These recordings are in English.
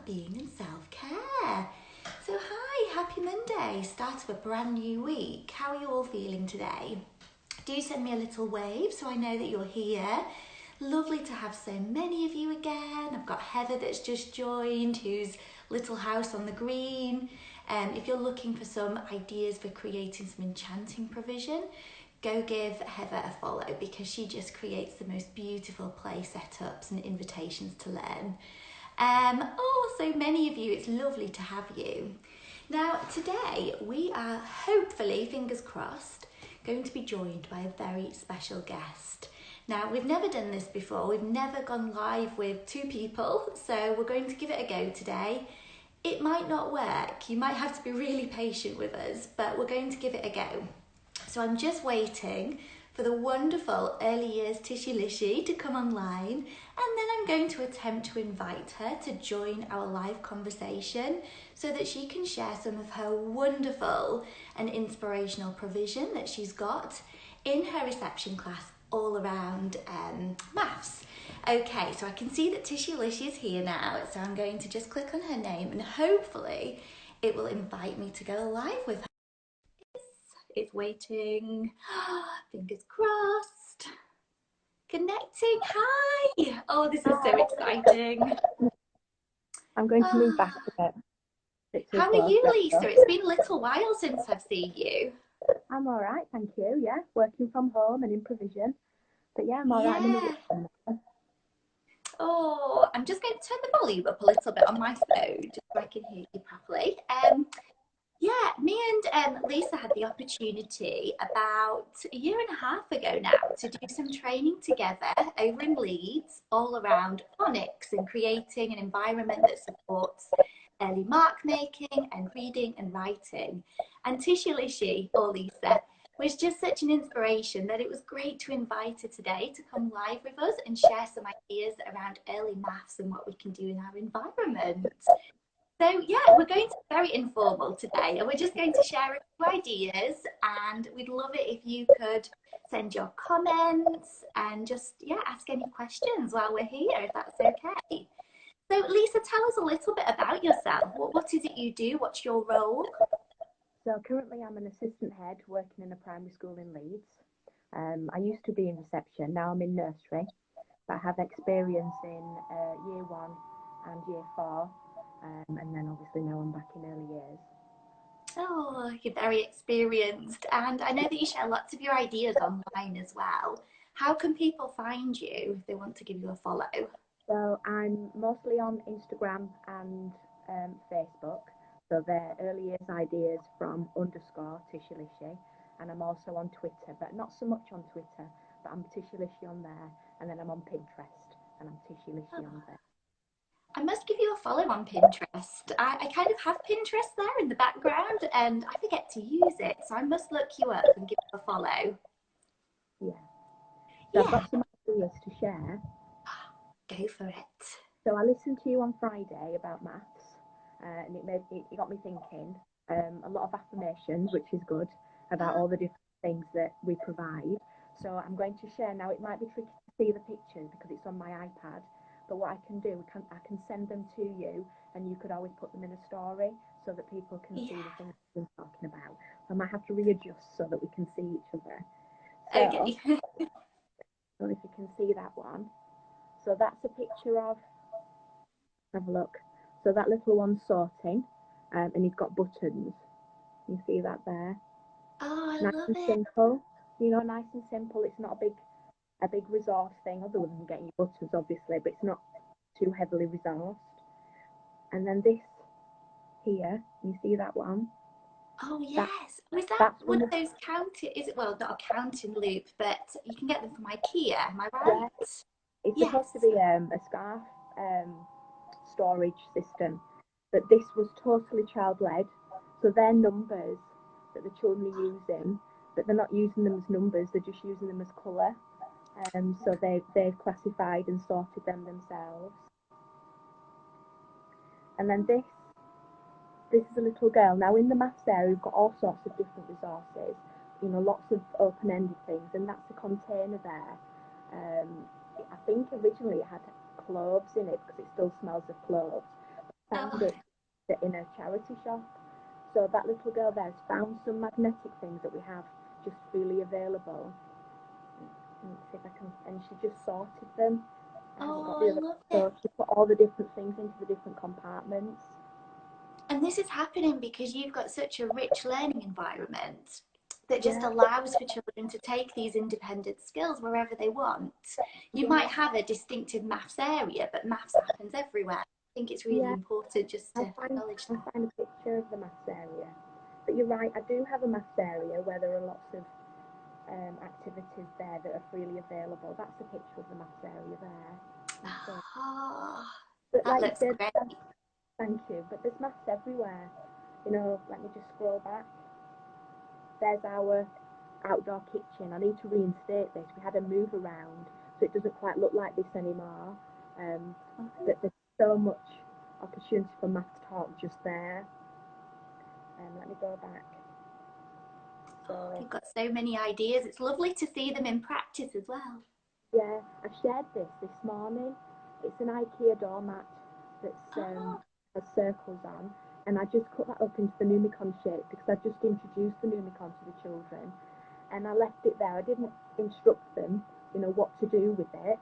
well-being and self-care. So hi, happy Monday, start of a brand new week. How are you all feeling today? Do send me a little wave so I know that you're here. Lovely to have so many of you again. I've got Heather that's just joined, who's Little House on the Green. If you're looking for some ideas for creating some enchanting provision, go give Heather a follow because she just creates the most beautiful play setups and invitations to learn. So many of you, it's lovely to have you. Now, today we are hopefully, fingers crossed, going to be joined by a very special guest. Now, we've never done this before. We've never gone live with two people, so we're going to give it a go today. It might not work. You might have to be really patient with us, but we're going to give it a go. So I'm just waiting for the wonderful early years Tishy Lishy to come online, and then I'm going to attempt to invite her to join our live conversation so that she can share some of her wonderful and inspirational provision that she's got in her reception class all around maths. Okay, so I can see that Tishy Lishy is here now, so I'm going to just click on her name and hopefully it will invite me to go live with her. It's waiting. Fingers crossed. Connecting. Hi. Oh, this is so exciting. I'm going to move back a bit. How are you, Lisa? It's been a little while since I've seen you. I'm all right, thank you. Yeah, working from home and in provision. But yeah, I'm all right. I'm in the room. Oh, I'm just going to turn the volume up a little bit on my phone just so I can hear you properly. Yeah, me and Lisa had the opportunity about a year and a half ago now to do some training together over in Leeds all around phonics and creating an environment that supports early mark making and reading and writing. And Tishy Lishy, or Lisa, was just such an inspiration that it was great to invite her today to come live with us and share some ideas around early maths and what we can do in our environment. So yeah, we're going to be very informal today and we're just going to share a few ideas, and we'd love it if you could send your comments and just ask any questions while we're here, if that's okay. So Lisa, tell us a little bit about yourself. What is it you do? What's your role? So currently I'm an assistant head working in a primary school in Leeds. I used to be in reception, now I'm in nursery, but I have experience in year 1 and year 4, and then obviously now I'm back in early years. Oh, you're very experienced, and I know that you share lots of your ideas online as well. How can people find you if they want to give you a follow? So I'm mostly on Instagram and Facebook. So they're early years ideas from _ Tishy Lishy. And I'm also on Twitter, but not so much on Twitter, but I'm Tishy Lishy on there. And then I'm on Pinterest and I'm Tishy Lishy on there. I must give you a follow on Pinterest. I kind of have Pinterest there in the background and I forget to use it. So I must look you up and give you a follow. Yeah. So I've Yeah, got some ideas to share. go for it. So I listened to you on Friday about maths, and it got me thinking. A lot of affirmations, which is good, about all the different things that we provide. So I'm going to share now. It might be tricky to see the pictures because it's on my iPad, but what I can do, I can send them to you, and you could always put them in a story so that people can see the things we're talking about. I might have to readjust so that we can see each other. So, Okay. I don't know if you can see that one. So that's a picture of. Have a look. So that little one's sorting, and he's got buttons. You see that there? Oh, I Nice love and it. simple. Nice and simple. It's not a big resource thing, other than getting your buttons, obviously, but it's not too heavily resourced. And then this here, you see that one? Oh, That yes. Was that that's one of those counting? Is it, well, not a counting loop, but you can get them from IKEA. Am I right? yeah. It's Yes. supposed to be a scarf storage system, but this was totally child led. So they're numbers that the children are using, but they're not using them as numbers, they're just using them as colour. So they've classified and sorted them themselves. And then this is a little girl. Now in the maths area we've got all sorts of different resources, lots of open-ended things, and that's a container there. I think originally it had cloves in it because it still smells of cloves. found Oh, it in a charity shop. So that little girl there's found some magnetic things that we have just freely available. Let's see if I can. And she just sorted them. I haven't got oh, the I other. love it. So she put all the different things into the different compartments. And this is happening because you've got such a rich learning environment that just Yeah, allows for children to take these independent skills wherever they want. You yeah, might have a distinctive maths area, but maths happens everywhere. I think it's really yeah. important just to I'll find acknowledge I'll that. find a picture of the maths area. But you're right. I do have a maths area where there are lots of activities there that are freely available. That's a picture of the maths area there. And so, Oh, but that like you looks said, great. thank you. But there's maths everywhere. You know, let me just scroll back. There's our outdoor kitchen. I need to reinstate this. We had a move around, so it doesn't quite look like this anymore. But there's so much opportunity for maths talk just there. Let me go back. So You've got so many ideas. It's lovely to see them in practice as well. yeah, I shared this morning. It's an IKEA doormat that's Oh, has circles on, and I just cut that up into the Numicon shape because I just introduced the Numicon to the children, and I left it there. I didn't instruct them, you know, what to do with it,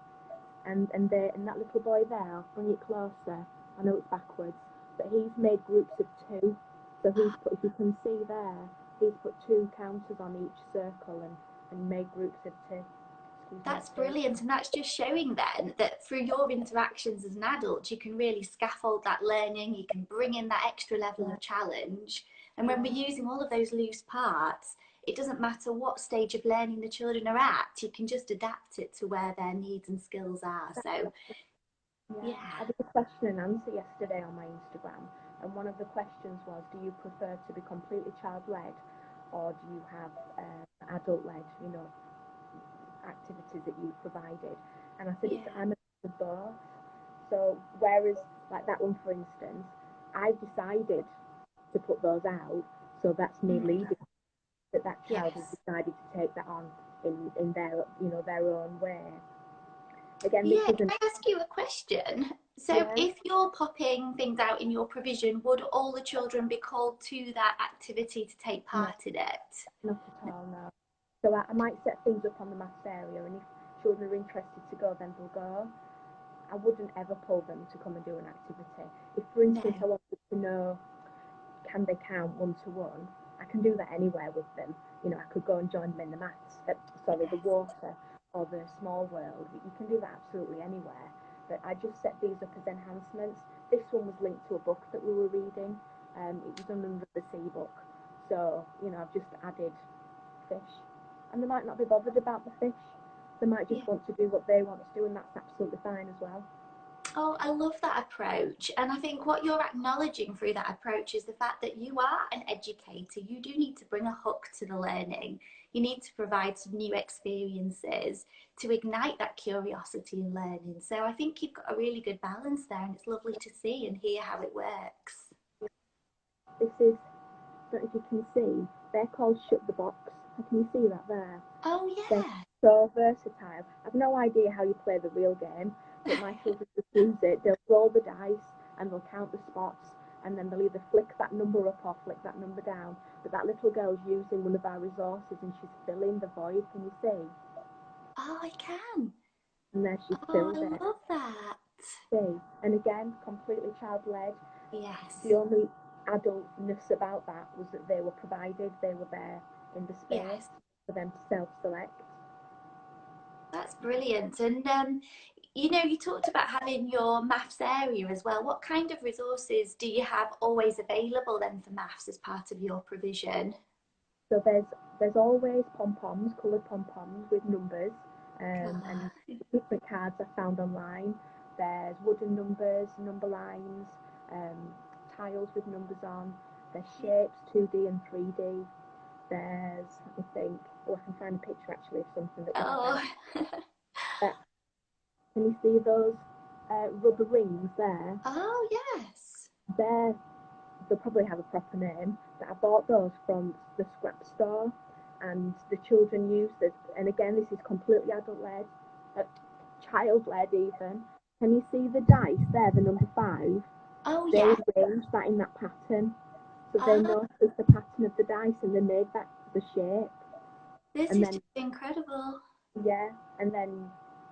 and that little boy there, I'll bring it closer. I know it's backwards, but he's made groups of two. So he's put, if you can see there, he's put two counters on each circle and made groups of two. Excuse my that's space. brilliant. And that's just showing then that through your interactions as an adult, you can really scaffold that learning. You can bring in that extra level Yeah, of challenge. And when we're yeah, using all of those loose parts, it doesn't matter what stage of learning the children are at, you can just adapt it to where their needs and skills are. So, yeah. yeah, I did a question and answer yesterday on my Instagram, and one of the questions was, do you prefer to be completely child-led, or do you have adult-led, you know, activities that you've provided? And I said, it's yeah, I'm a mix of both. So whereas like that one, for instance, I've decided to put those out, so that's me mm, leading. That child has yes. decided to take that on in their, you know, their own way. Again, this Yeah, can isn't. I ask you a question? So, Yeah, if you're popping things out in your provision, would all the children be called to that activity to take no, part in it? not at all, no. So I might set things up on the maths area, and if children are interested to go, then they'll go. I wouldn't ever pull them to come and do an activity. If, for instance, No. I wanted to know, can they count 1 to 1, I can do that anywhere with them. You know, I could go and join them in the maths, the Yes. water or the small world. You can do that absolutely anywhere. But I just set these up as enhancements. This one was linked to a book that we were reading. It was under the sea book. So, you know, I've just added fish. And they might not be bothered about the fish. They might Yeah. just want to do what they want to do, and that's absolutely fine as well. Oh, I love that approach. And I think what you're acknowledging through that approach is the fact that you are an educator. You do need to bring a hook to the learning. You need to provide some new experiences to ignite that curiosity in learning. So I think you've got a really good balance there, and it's lovely to see and hear how it works. This is, I don't know if you can see, they're called Shut the Box. Can you see that there? Oh, They're yeah. so versatile. I've no idea how you play the real game, but my children just use it. They'll roll the dice and they'll count the spots, and then they'll either flick that number up or flick that number down. But that little girl's using one of our resources and she's filling the void, can you see? Oh, I can. And there she's Oh, I filled it. love that. See? And again, completely child led. The Yes. only adultness about that was that they were provided, they were there in the space Yes. for them to self select. That's brilliant. And you know, you talked about having your maths area as well. What kind of resources do you have always available then for maths as part of your provision? So there's always pom poms, coloured pom poms with numbers, and Ah, different cards I found online. There's wooden numbers, number lines, tiles with numbers on. There's shapes, 2D and 3D. There's, let me think. Oh, I can find a picture actually of something that we have oh, out. Uh, can you see those rubber rings there? oh, yes. They're They'll probably have a proper name, but I bought those from the scrap store, and the children use this. And again, this is completely adult led, child led even. Can you see the dice there, the number 5? Oh They yeah. arranged that in that pattern. So they Oh, noticed the pattern of the dice and they made that the shape. this And is then, just incredible. yeah, and then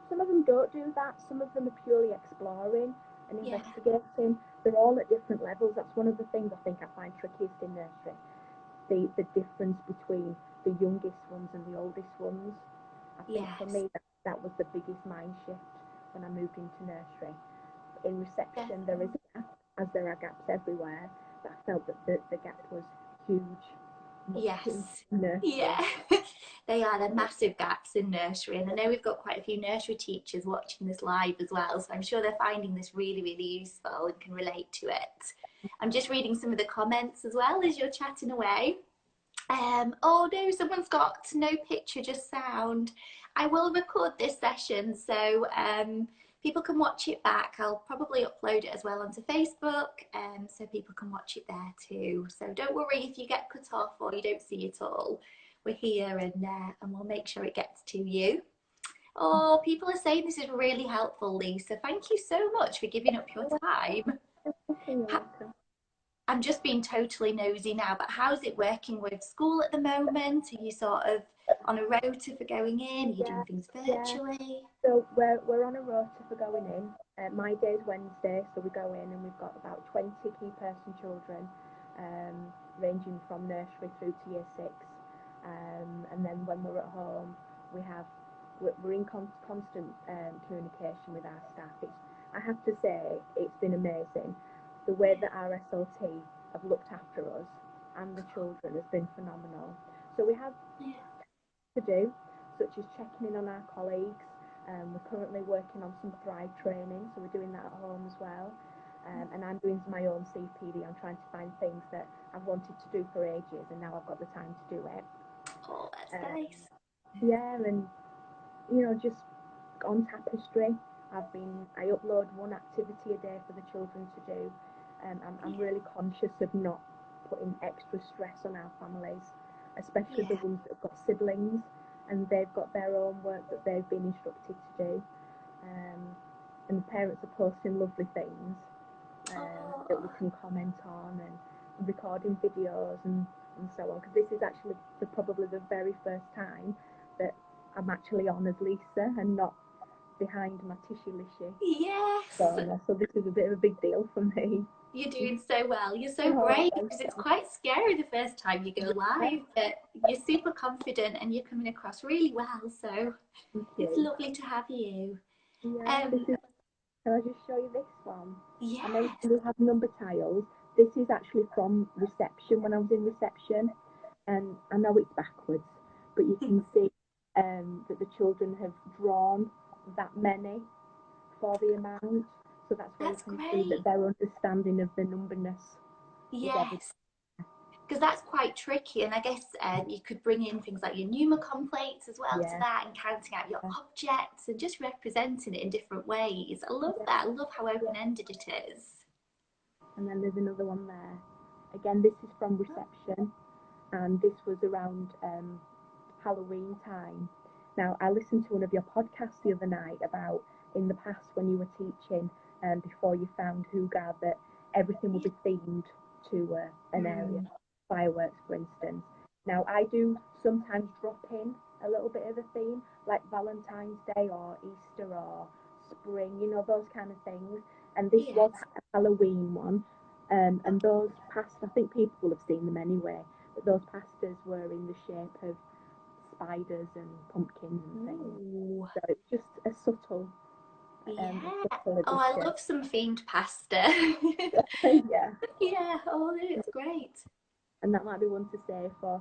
some of them don't do that. Some of them are purely exploring and Yeah. investigating. They're all at different levels. That's one of the things I think I find trickiest in nursery. The difference between the youngest ones and the oldest ones. I think for Yes. me that was the biggest mind shift when I moved into nursery. In reception, there is Definitely. a gap, as there are gaps everywhere, but I felt that the gap was huge, much in Yes. nursery. Yeah. They are the massive gaps in nursery. And I know we've got quite a few nursery teachers watching this live as well. So I'm sure they're finding this really, really useful and can relate to it. I'm just reading some of the comments as well as you're chatting away. Oh no, someone's got no picture, just sound. I will record this session so people can watch it back. I'll probably upload it as well onto Facebook so people can watch it there too. So don't worry if you get cut off or you don't see it all. We're here and we'll make sure it gets to you. Oh, people are saying this is really helpful, Lisa. Thank you so much for giving up your time. I'm just being totally nosy now, but how's it working with school at the moment? Are you sort of on a rota for going in? Are you Yeah, doing things yeah. virtually? So we're on a rota for going in. My day's Wednesday, so we go in and we've got about 20 key person children, ranging from nursery through to year six. And then when we're at home, we're in constant communication with our staff. I have to say, it's been amazing. The way that our SLT have looked after us and the children has been phenomenal. So we have Yeah. to do, such as checking in on our colleagues. We're currently working on some Thrive training, so we're doing that at home as well. And I'm doing my own CPD. I'm trying to find things that I've wanted to do for ages, and now I've got the time to do it. Oh, that's Um, nice. yeah, and just on Tapestry, I upload one activity a day for the children to do. I'm really conscious of not putting extra stress on our families, especially the Yeah. ones that have got siblings and they've got their own work that they've been instructed to do. And the parents are posting lovely things that we Oh, can comment on and recording videos and so on. Because this is actually probably the very first time that I'm actually on as Lisa and not behind my Tishy Lishy yes. corner. So this is a bit of a big deal for me. You're doing so well. You're so Oh, brave thank because it's you. quite scary the first time you go Yeah, live, but you're super confident and you're coming across really well. So thank it's you. lovely to have you. Yeah, this Um, is. Can I just show you this one? I mentioned yes. we have number tiles. This is actually from reception when I was in reception, and I know it's backwards, but you can see that the children have drawn that many for the amount. So that's where you That's can see that great. their understanding of the numberness is evident. Yes, because that's quite tricky. And I guess you could bring in things like your pneumocom plates as well to Yeah, that and counting out your objects and just representing it in different ways. I love yeah, that. I love how yeah. open ended it is. And then there's another one there. Again, this is from reception, and this was around Halloween time. Now, I listened to one of your podcasts the other night about in the past when you were teaching before you found Hoogar that everything would Yeah. be themed to an area, Mm. fireworks, for instance. Now, I do sometimes drop in a little bit of a theme, like Valentine's Day or Easter or spring, those kind of things. And this was Yes. a Halloween one. And those past, I think people will have seen them anyway, but those pastas were in the shape of spiders and pumpkins and things. Ooh. So it's just Yeah. a subtle Oh, I addition. love some themed pasta. Yeah, Yeah. Oh, it's great. and that might be one to say for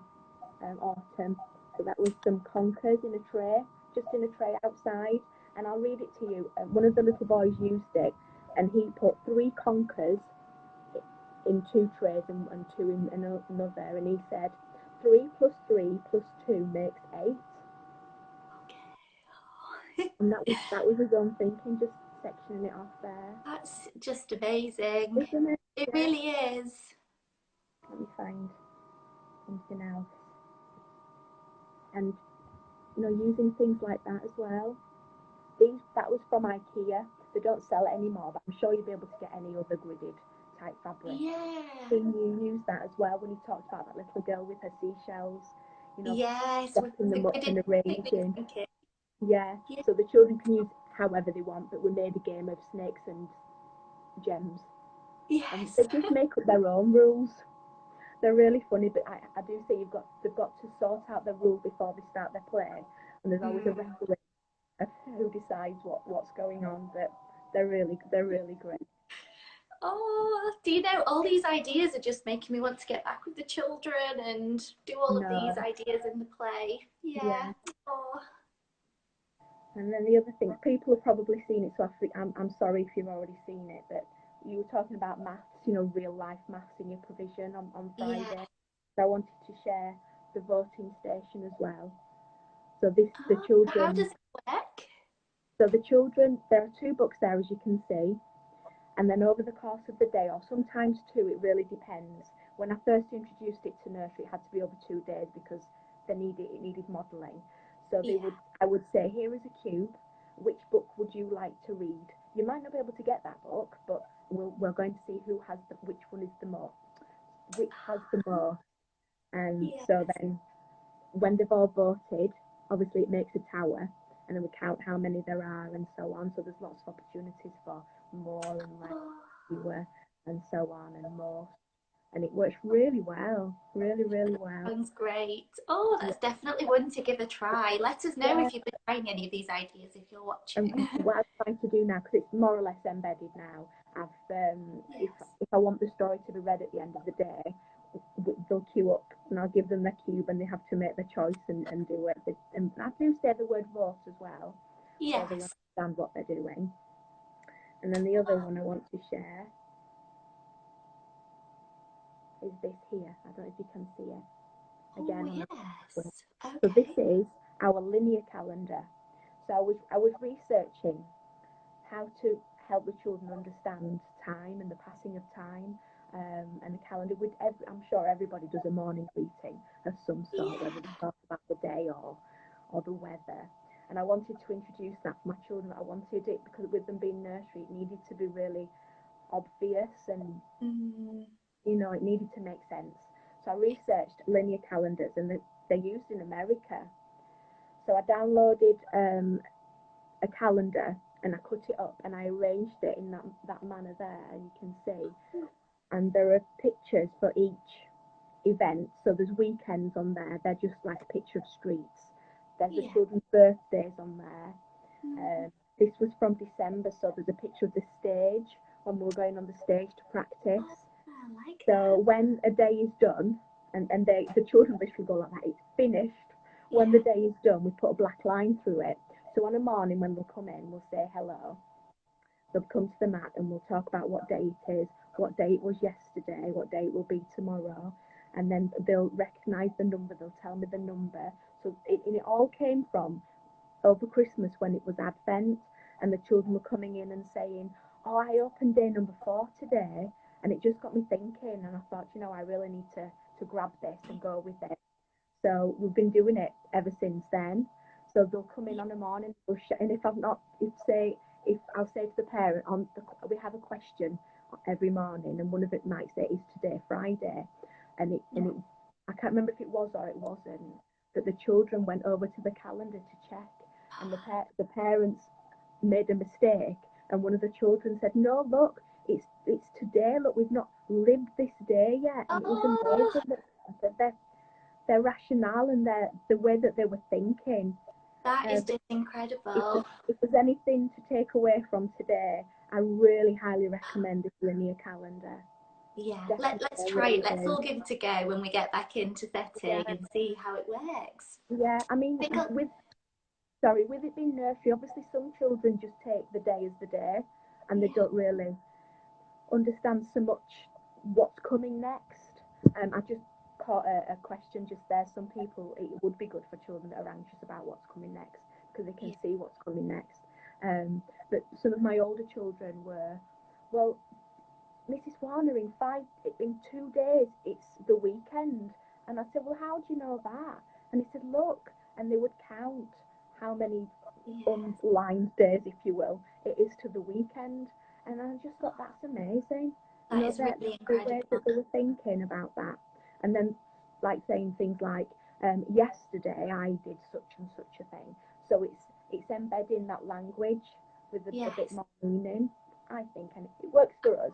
autumn. So that was some conkers in a tray, just in a tray outside. And I'll read it to you. One of the little boys used it, and he put three conkers in two trays and two in another. And he said, 3 plus 3 plus 2 makes 8. Okay. And that was his own thinking, just sectioning it off there. That's just amazing. Isn't it? It Yeah. really is. Let me find something else. And using things like that as well. That was from IKEA. They don't sell it anymore, but I'm sure you'll be able to get any other gridded type fabric. Yeah. Seeing you use that as well when you talked about that little girl with her seashells, you know, Yes, with setting them the up good and arranging. thinking. Yeah, Yeah. so the children can use however they want, but we made a game of snakes and gems. And they Yes. just make up their own rules. They're really funny, but I do say they've got to sort out the rules before they start their play. And there's always a Mm. referee of who decides what's going on. But they're really great. Oh, do you know, all these ideas are just making me want to get back with the children and do all of these No, ideas in the play. Yeah. yeah. Oh, And then the other thing, people have probably seen it, so I'm sorry if you've already seen it, but you were talking about maths, you know, real life maths in your provision on yeah. Friday. So I wanted to share the voting station as well. So this the Oh, how children does it work? so the children there are two books there as you can see, and then over the course of the day, or sometimes two, it really depends. When I first introduced it to nursery, it had to be over 2 days because it needed modelling. So Yeah. I would say, here is a cube. Which book would you like to read? You might not be able to get that book, but we're going to see which one is the most, which has the most. And Yes. so then when they've all voted, obviously it makes a tower, and then we count how many there are and so on. So there's lots of opportunities for more and less, Oh, fewer, and so on and more. And it works really well, really, really well. sounds great. Oh, Yeah, that's definitely one to give a try. Let us know yeah. if you've been trying any of these ideas if you're And watching. what I'm trying to do now, because it's more or less embedded now, Yes. if I want the story to be read at the end of the day, they'll queue up and I'll give them their cube and they have to make their choice and do it. And I do say the word vote as well, so they Yes. understand what they're doing. And then the other one I want to share is this here. I don't know if you can see it. Oh, Again on the screen. yes. So this Okay. is our linear calendar. So I was researching how to help the children understand time and the passing of time, and a calendar. I'm sure everybody does a morning greeting of some sort, whether they Yeah. talk about the day or the weather. And I wanted to introduce that for my children. I wanted it because with them being nursery, it needed to be really obvious and Mm, it needed to make sense. So I researched linear calendars, and they're used in America. So I downloaded a calendar and I cut it up and I arranged it in that manner there, and you can see. And there are pictures for each event. So there's weekends on there. They're just like a picture of streets. There's the yeah. children's birthdays on there. Mm, This was from December, so there's a picture of the stage when we were going on the stage to practice. oh, I like So that. when a day is done, and the children literally go like that, it's finished. When the Yeah. day is done, we put a black line through it. So on a morning when they'll come in, we'll say hello. They'll come to the mat and we'll talk about what day it is, what day it was yesterday, what day it will be tomorrow. And then they'll recognise the number, they'll tell me the number. So it all came from over Christmas when it was Advent, and the children were coming in and saying, "Oh, I opened day number 4 today," and it just got me thinking. And I thought, I really need to grab this and go with it. So we've been doing it ever since then. So they'll come in Yeah. on a morning, and if I've not, if I'll say to the parent we have a question every morning, and one of it might say, "Is today Friday?" Yeah. And it, I can't remember if it was or it wasn't, but the children went over to the calendar to check, and the parents made a mistake, and one of the children said, "No, look, it's today. Look, we've not lived this day yet," and it was Oh, amazing that their rationale and the way that they were thinking. that is But just incredible. if there's anything to take away from today, I really highly recommend this linear calendar. Yeah. Definitely, Let's I try really it. Let's do. all give it a go when we get back into Yeah, setting and see how it works. yeah. I mean, I think I'll, with it being nursery, obviously some children just take the day as the day, and they yeah. don't really understand so much what's coming next. I just caught a question just there. Some people, it would be good for children that are anxious about what's coming next because they can Yeah. see what's coming next. But some of my older children were, well, Mrs. Warner, in 2 days, it's the weekend. And I said, well, how do you know that? And he said, look, and they would count how many Yeah. unlined days, if you will, it is to the weekend. And I just thought, that's amazing. That is that really the way incredible. that they were thinking about that, and then like saying things like, yesterday I did such and such a thing. So it's embedding that language with a bit Yes. more meaning, I think, and it works for us.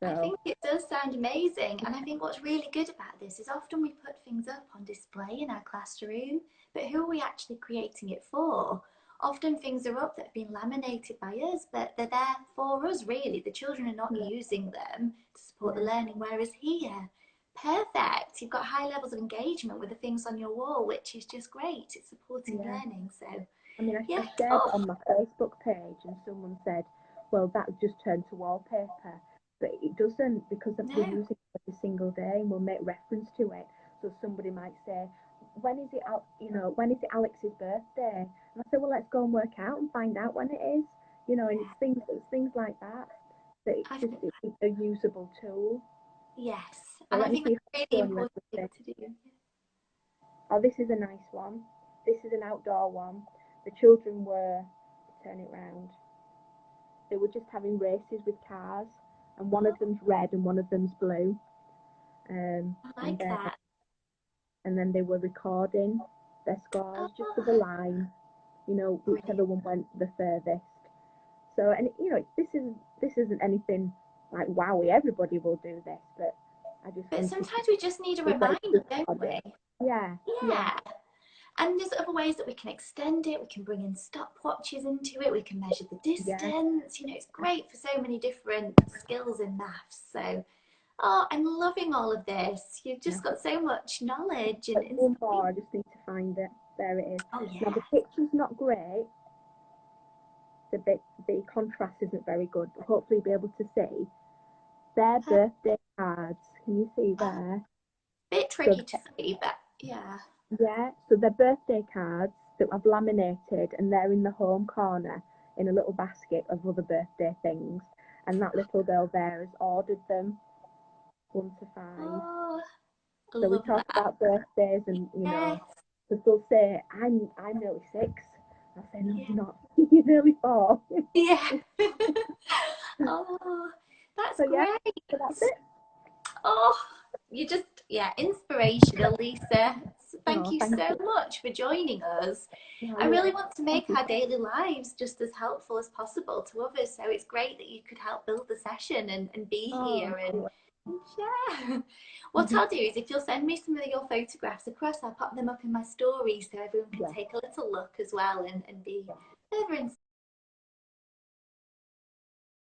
I So think it does sound amazing. And I think what's really good about this is often we put things up on display in our classroom, but who are we actually creating it for? Often things are up that have been laminated by us, but they're there for us, really. The children are not yeah, using them to support the yeah, learning, whereas here, perfect. You've got high levels of engagement with the things on your wall, which is just great. It's supporting yeah. learning. So, I mean, yeah. I shared it Oh, on my Facebook page, and someone said, "Well, that just turned to wallpaper," but it doesn't, because we're no. using it every single day, and we'll make reference to it. So somebody might say, "When is it out? When is it Alex's birthday?" And I said, "Well, let's go and work out and find out when it is." And Yeah. it's things like that that I think, it's a usable tool. yes. So And I let me think see if I that's a can really show you important thing everything. to do. Oh, this is a nice one. This is an outdoor one. The children were, turn it round. They were just having races with cars, and one of them's red and one of them's blue. I And like then that. they were recording their scores just with a Oh, line, whichever brilliant. one went the furthest. So, and this isn't anything like wowie. Everybody will do this, but I just But wanted sometimes we just need a to say reminder, just don't on we? it. Yeah, yeah, Yeah. And there's other ways that we can extend it. We can bring in stopwatches into it. We can measure the yeah. distance. It's great for so many different skills in maths. So, oh, I'm loving all of this. You've Yeah. just got so much knowledge and But one more, inspiration. I just need to find it. There it is. Oh, Now yeah. the picture's not great. The contrast isn't very good, but hopefully you'll be able to see their birthday cards. Can you see Oh, there? bit So tricky to see, but yeah. yeah, so their birthday cards that I've laminated, and they're in the home corner in a little basket of other birthday things. And that little girl there has ordered them 1 to 5. Oh, So we love talk that. about birthdays, and Yes. because they'll say, I'm nearly 6. I'll say, no, Yeah. you're not. You're nearly 4. Yeah. Oh, that's So yeah, great. so that's it. Oh, you just, yeah, inspirational, Lisa. Thank Oh, you thank so you. much for joining us. No, I you're really welcome. want to Thank make you. our daily lives just as helpful as possible to others. So it's great that you could help build the session and be Oh, here and you're share. What welcome. I'll do is if you'll send me some of your photographs across, I'll pop them up in my stories so everyone can Yeah, take a little look as well and be yeah. further inspired